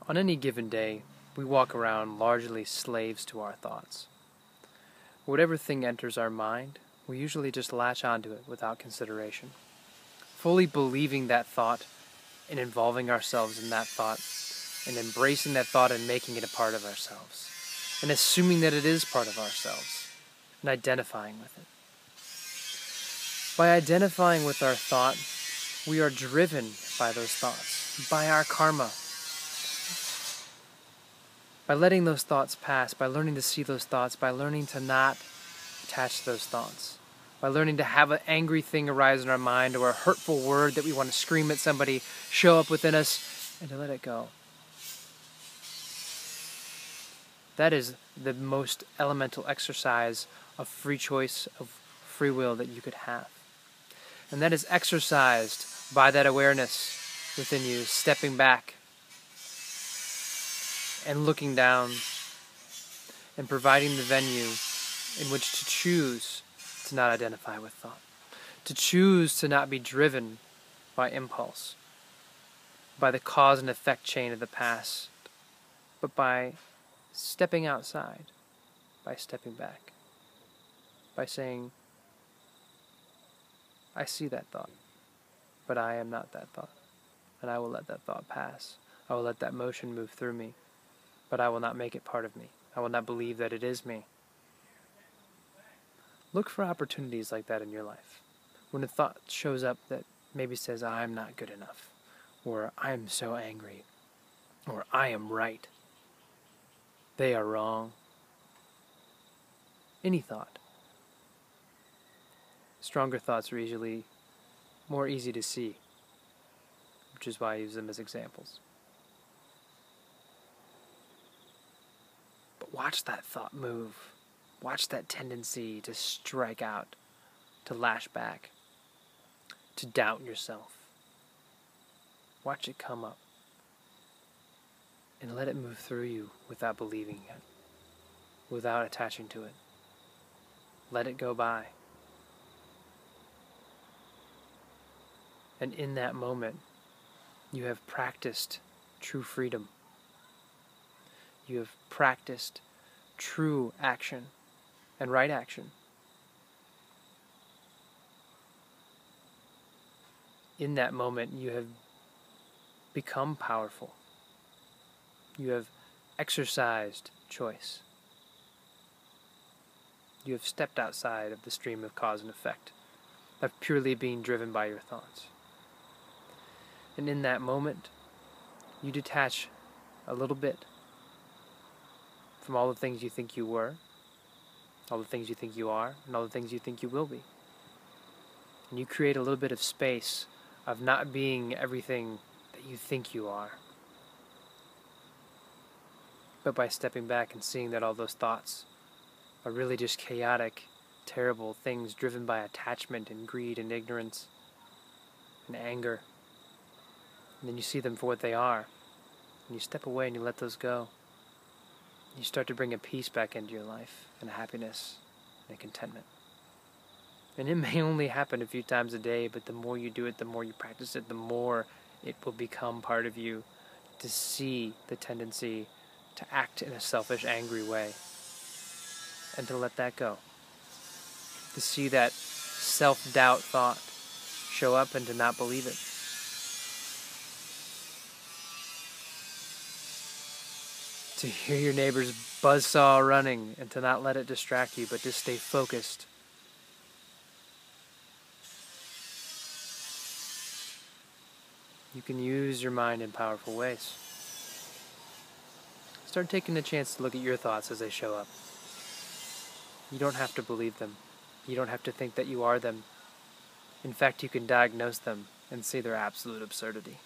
On any given day, we walk around largely slaves to our thoughts. Whatever thing enters our mind, we usually just latch onto it without consideration, fully believing that thought and involving ourselves in that thought and embracing that thought and making it a part of ourselves and assuming that it is part of ourselves and identifying with it. By identifying with our thought, we are driven by those thoughts, by our karma. By letting those thoughts pass, by learning to see those thoughts, by learning to not attach to those thoughts, by learning to have an angry thing arise in our mind or a hurtful word that we want to scream at somebody show up within us, and to let it go. That is the most elemental exercise of free choice, of free will that you could have. And that is exercised by that awareness within you, stepping back and looking down and providing the venue in which to choose to not identify with thought, to choose to not be driven by impulse, by the cause and effect chain of the past, but by stepping outside, by stepping back, by saying, I see that thought, but I am not that thought, and I will let that thought pass. I will let that motion move through me, but I will not make it part of me. I will not believe that it is me. Look for opportunities like that in your life. When a thought shows up that maybe says, I'm not good enough, or I'm so angry, or I am right, they are wrong. Any thought. Stronger thoughts are usually more easy to see, which is why I use them as examples. But watch that thought move. Watch that tendency to strike out, to lash back, to doubt yourself. Watch it come up. And let it move through you without believing it, without attaching to it. Let it go by. And in that moment, you have practiced true freedom. You have practiced true action and right action. In that moment, you have become powerful. You have exercised choice. You have stepped outside of the stream of cause and effect, of purely being driven by your thoughts. And in that moment, you detach a little bit from all the things you think you were, all the things you think you are, and all the things you think you will be. And you create a little bit of space of not being everything that you think you are. But by stepping back and seeing that all those thoughts are really just chaotic, terrible things driven by attachment and greed and ignorance and anger, and then you see them for what they are, and you step away and you let those go. You start to bring a peace back into your life, and a happiness, and a contentment. And it may only happen a few times a day, but the more you do it, the more you practice it, the more it will become part of you to see the tendency to act in a selfish, angry way, and to let that go. To see that self-doubt thought show up and to not believe it. To hear your neighbor's buzzsaw running and to not let it distract you, but to stay focused. You can use your mind in powerful ways. Start taking a chance to look at your thoughts as they show up. You don't have to believe them. You don't have to think that you are them. In fact, you can diagnose them and see their absolute absurdity.